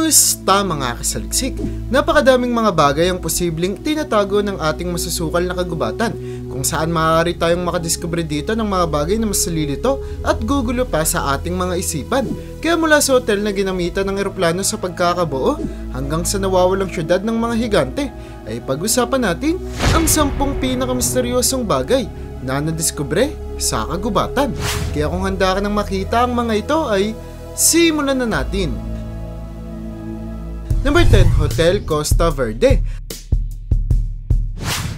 Kumusta mga kasaliksik? Napakadaming mga bagay ang posibleng tinatago ng ating masusukal na kagubatan, kung saan maaari tayong makadiskubre dito ng mga bagay na mas lilito at gugulo pa sa ating mga isipan. Kaya mula sa hotel na ginamitan ng eroplano sa pagkakabuo hanggang sa nawawalang syudad ng mga higante, ay pag-usapan natin ang 10 pinakamisteryosong bagay na nadiskubre sa kagubatan. Kaya kung handa ka nang makita ang mga ito ay simulan na natin. Number 10, Hotel Costa Verde.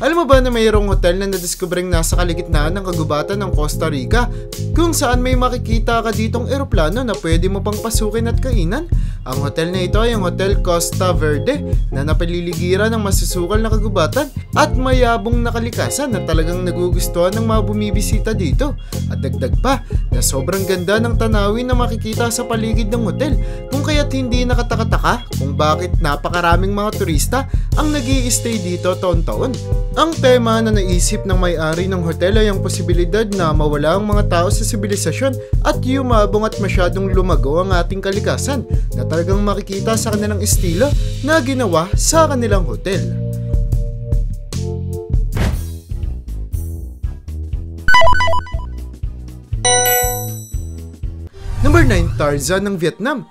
Alam mo ba na mayroong hotel na nadiskubring nasa kaligitnaan ng kagubatan ng Costa Rica, kung saan may makikita ka ditong eroplano na pwede mo pang pasukin at kainan? Ang hotel na ito ay ang Hotel Costa Verde na napaliligiran ng masusukal na kagubatan at mayabong na kalikasan na talagang nagugustuhan ng mga bumibisita dito. At dagdag pa na sobrang ganda ng tanawin na makikita sa paligid ng hotel, kung kaya't hindi nakataka-taka kung bakit napakaraming mga turista ang nag-i-stay dito taon-taon. Ang tema na naisip ng may-ari ng hotel ay ang posibilidad na mawala ang mga tao sa sibilisasyon at yumabong at masyadong lumago ang ating kalikasan na talagang makikita sa kanilang estilo na ginawa sa kanilang hotel. Number 9, Tarzan ng Vietnam.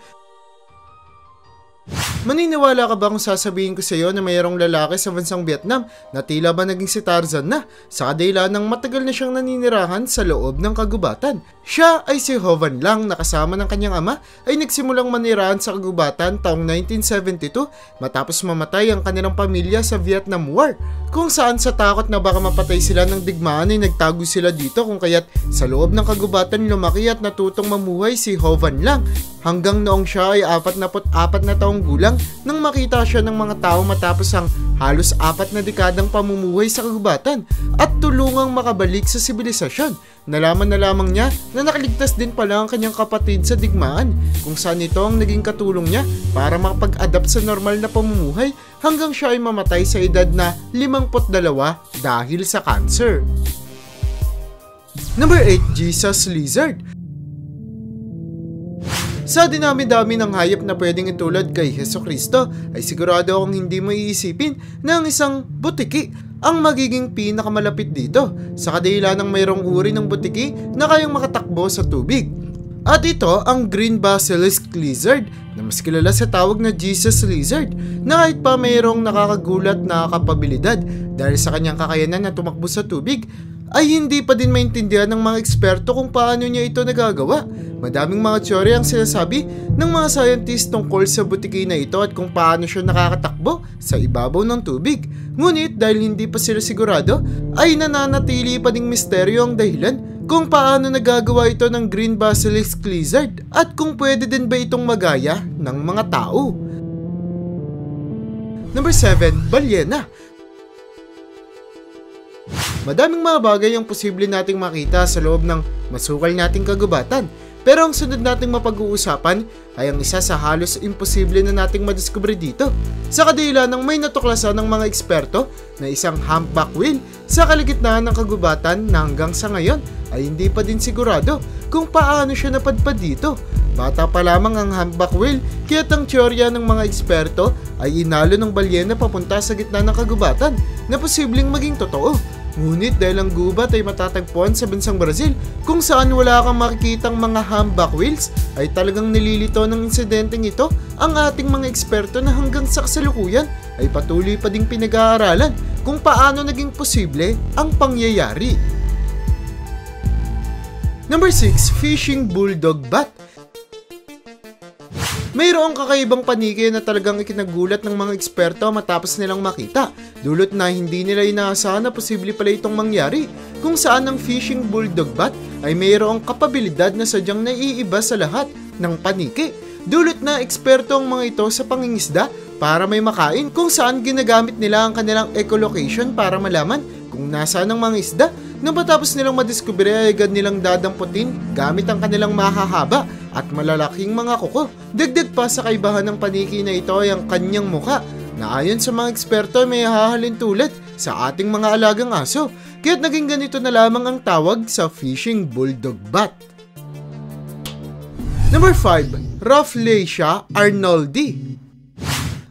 Maniniwala ka ba kung sasabihin ko sa iyo na mayroong lalaki sa bansang Vietnam na tila ba naging si Tarzan na sa kadahilan ng matagal na siyang naninirahan sa loob ng kagubatan? Siya ay si Ho Van Lang na kasama ng kanyang ama ay nagsimulang manirahan sa kagubatan taong 1972 matapos mamatay ang kanilang pamilya sa Vietnam War, kung saan sa takot na baka mapatay sila ng digmaan ay nagtago sila dito, kung kaya't sa loob ng kagubatan lumaki at natutong mamuhay si Ho Van Lang hanggang noong siya ay 44 na taong gulang nang makita siya ng mga tao matapos ang halos 4 na dekadang pamumuhay sa kagubatan at tulungang makabalik sa sibilisasyon. Nalaman na lamang niya na nakaligtas din pala ang kanyang kapatid sa digmaan, kung saan ito ang naging katulong niya para makapag-adapt sa normal na pamumuhay hanggang siya ay mamatay sa edad na 52 dahil sa cancer. Number 8, Jesus Lizard. Sa dinami-dami ng hayop na pwedeng itulad kay Hesukristo, ay sigurado akong hindi mo iisipin na ang isang butiki ang magiging pinakamalapit dito, sa kadahilan ng mayroong uri ng butiki na kayang makatakbo sa tubig. At ito ang Green Basilisk Lizard na mas kilala sa tawag na Jesus Lizard, na kahit pa mayroong nakakagulat na kapabilidad dahil sa kanyang kakayanan na tumakbo sa tubig, ay hindi pa din maintindihan ng mga eksperto kung paano niya ito nagagawa. Madaming mga teorya ang sinasabi ng mga scientist tungkol sa butiki na ito at kung paano siya nakakatakbo sa ibabaw ng tubig. Ngunit dahil hindi pa sila sigurado, ay nananatili pa ding misteryo ang dahilan kung paano nagagawa ito ng Green Basilisk Lizard at kung pwede din ba itong magaya ng mga tao. Number 7, Balyena. Madaming mga bagay ang posible nating makita sa loob ng masukal nating kagubatan, pero ang sunod nating mapag-uusapan ay ang isa sa halos imposible na nating madiskubre dito, sa kadahilan ng may natuklasan ng mga eksperto na isang humpback whale sa kaligitnaan ng kagubatan na hanggang sa ngayon ay hindi pa din sigurado kung paano siya napadpad dito. Bata pa lamang ang humpback whale, kaya't ang teorya ng mga eksperto ay inalo ng balyena papunta sa gitna ng kagubatan na posibleng maging totoo. Ngunit dahil ang gubat ay matatagpuan sa bansang Brazil, kung saan wala kang makikitang mga humpback whales, ay talagang nililito ng insidenteng ito ang ating mga eksperto na hanggang sa kasalukuyan ay patuloy pa ding pinag-aaralan kung paano naging posible ang pangyayari. Number 6, Fishing Bulldog Bat. Mayroong kakaibang paniki na talagang ikinagulat ng mga eksperto matapos nilang makita, dulot na hindi nila inaasahan na posible pala itong mangyari, kung saan ang fishing bulldog bat ay mayroong kapabilidad na sadyang naiiba sa lahat ng paniki, dulot na eksperto ang mga ito sa pangingisda para may makain, kung saan ginagamit nila ang kanilang echolocation para malaman kung nasaan ang mga isda. Nang matapos nilang madiskubre ay agad nilang dadamputin gamit ang kanilang mahahaba at malalaking mga kuko. Dagdag pa sa kaibahan ng paniki na ito ay ang kanyang muka, na ayon sa mga eksperto may hahalin tulad sa ating mga alagang aso, kaya't naging ganito na lamang ang tawag sa fishing bulldog bat. Number 5, Rafflesia arnoldi.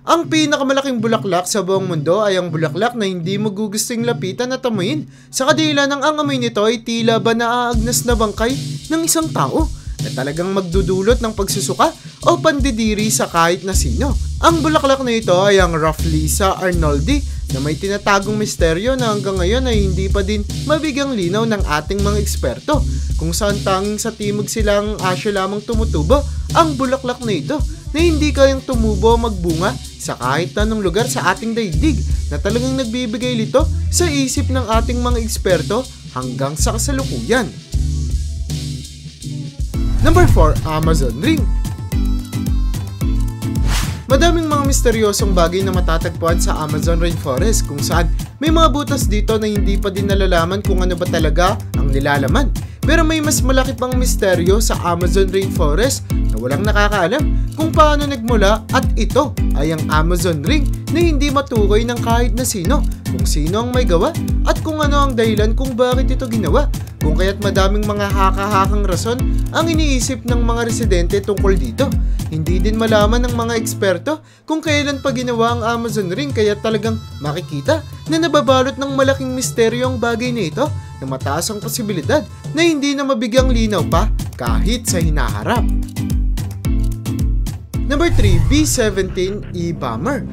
Ang pinakamalaking bulaklak sa buong mundo ay ang bulaklak na hindi mo gugusting lapitan at amuyin. Sa kadila ng ang amoy nito ay tila ba naaagnas na bangkay ng isang tao na talagang magdudulot ng pagsusuka o pandidiri sa kahit na sino. Ang bulaklak na ito ay ang Rafflesia arnoldi na may tinatagong misteryo na hanggang ngayon ay hindi pa din mabigyang linaw ng ating mga eksperto kung saan tanging sa timog silang Asya lamang tumutubo ang bulaklak na ito na hindi kayang tumubo o magbunga sa kahit anong lugar sa ating daigdig na talagang nagbibigay lito sa isip ng ating mga eksperto hanggang sa kasalukuyan. Number 4, Amazon Ring. Madaming mga misteryosong bagay na matatagpuan sa Amazon Rainforest kung saan may mga butas dito na hindi pa din nalalaman kung ano ba talaga ang nilalaman. Pero may mas malaki pang misteryo sa Amazon Rainforest na walang nakakaalam kung paano nagmula at ito ay ang Amazon Ring na hindi matukoy ng kahit na sino kung sino ang may gawa at kung ano ang dahilan kung bakit ito ginawa. Kung kaya't madaming mga haka-hakang rason ang iniisip ng mga residente tungkol dito. Hindi din malaman ng mga eksperto kung kailan pa ginawa ang Amazon Ring kaya talagang makikita na nababalot ng malaking misteryo ang bagay na ito na mataas ang posibilidad na hindi na mabigyang linaw pa kahit sa hinaharap. Number 3, B-17 E-Bomber.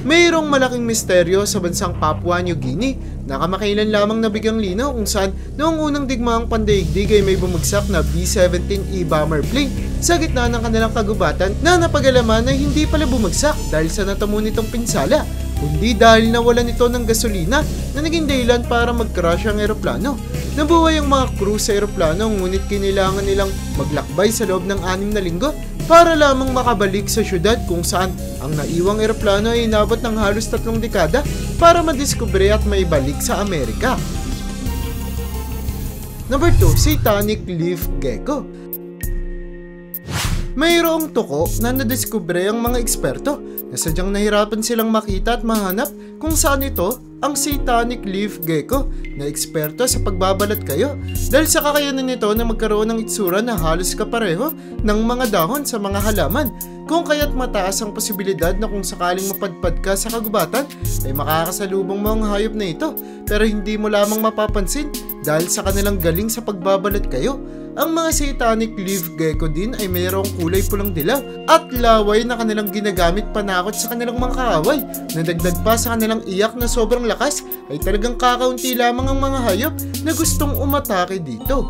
Mayroong malaking misteryo sa bansang Papua New Guinea na kamakailan lamang nabigyang linaw kung saan noong unang digmaang pandaigdig ay may bumagsak na B-17 E-Bomber plane sa gitna ng kanilang kagubatan na napag-alaman na hindi pala bumagsak dahil sa natamo nitong pinsala, kundi dahil nawalan ito ng gasolina na naging dahilan para mag-crash ang eroplano. Nabuhay ang mga crew sa eroplano ngunit kinailangan nilang maglakbay sa loob ng 6 na linggo para lamang makabalik sa syudad kung saan ang naiwang eroplano ay inabot ng halos 3 dekada para madiskubre at maibalik sa Amerika. Number 2, Satanic Leaf Gecko. Mayroong tuko na nadiskubre ang mga eksperto na sadyang nahirapan silang makita at mahanap kung saan ito ang Satanic Leaf Gecko na eksperto sa pagbabalat kayo dahil sa kakayanan nito na magkaroon ng itsura na halos kapareho ng mga dahon sa mga halaman. Kung kaya't mataas ang posibilidad na kung sakaling mapadpad ka sa kagubatan ay makakasalubong mo ang hayop na ito pero hindi mo lamang mapapansin dahil sa kanilang galing sa pagbabalat kayo. Ang mga Satanic Leaf Gecko din ay mayroong kulay pulang dilaw at laway na kanilang ginagamit panakot sa kanilang mga kaaway. Nadagdag pa sa kanilang iyak na sobrang lakas ay talagang kakaunti lamang ang mga hayop na gustong umatake dito.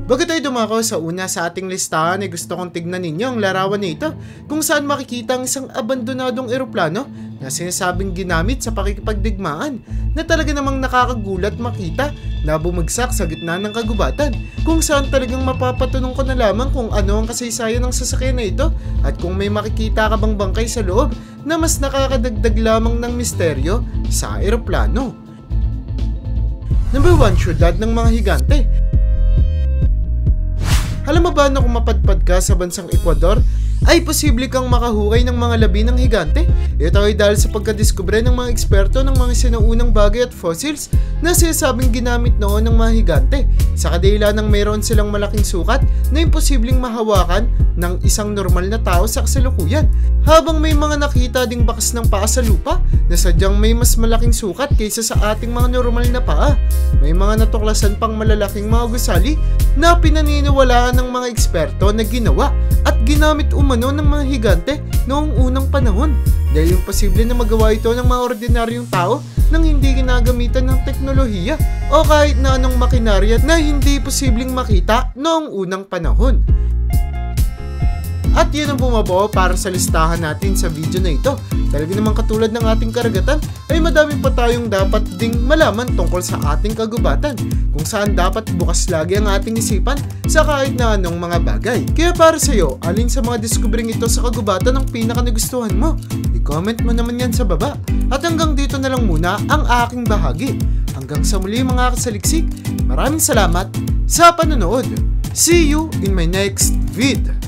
Bago tayo dumako sa una sa ating listahan ay gusto kong tignan ninyo ang larawan nito kung saan makikita ang isang abandonadong eroplano na sinasabing ginamit sa pakikipagdigmaan na talaga namang nakakagulat makita na bumagsak sa gitna ng kagubatan kung saan talagang mapapatunong ko na lamang kung ano ang kasaysayan ng sasakyan na ito at kung may makikita ka bang bangkay sa loob na mas nakakadagdag lamang ng misteryo sa eroplano. Number 1, syudad ng mga higante. Alam mo ba na kung mapadpad ka sa bansang Ecuador, ay posible kang makahukay ng mga labi ng higante? Ito ay dahil sa pagkadiskubre ng mga eksperto ng mga sinaunang bagay at fossils na sinasabing ginamit noon ng mga higante. Sa kadahilan ng mayroon silang malaking sukat na imposibleng mahawakan ng isang normal na tao sa kasalukuyan. Habang may mga nakita ding bakas ng paa sa lupa na sadyang may mas malaking sukat kaysa sa ating mga normal na paa. May mga natuklasan pang malalaking mga gusali na pinaniniwalaan ng mga eksperto na ginawa at ginamit umano ng mga higante noong unang panahon dahil imposible na magawa ito ng mga ordinaryong tao nang hindi ginagamitan ng teknolohiya o kahit na anong makinarya na hindi posibleng makita noong unang panahon. At yun ang bumabuo para sa listahan natin sa video na ito. Talaga naman katulad ng ating karagatan ay madami pa tayong dapat ding malaman tungkol sa ating kagubatan kung saan dapat bukas lagi ang ating isipan sa kahit na anong mga bagay. Kaya para sa iyo, alin sa mga diskubring ito sa kagubatan ang pinaka nagustuhan mo? I-comment mo naman yan sa baba. At hanggang dito na lang muna ang aking bahagi. Hanggang sa muli mga kasaliksik, maraming salamat sa panonood. See you in my next vid.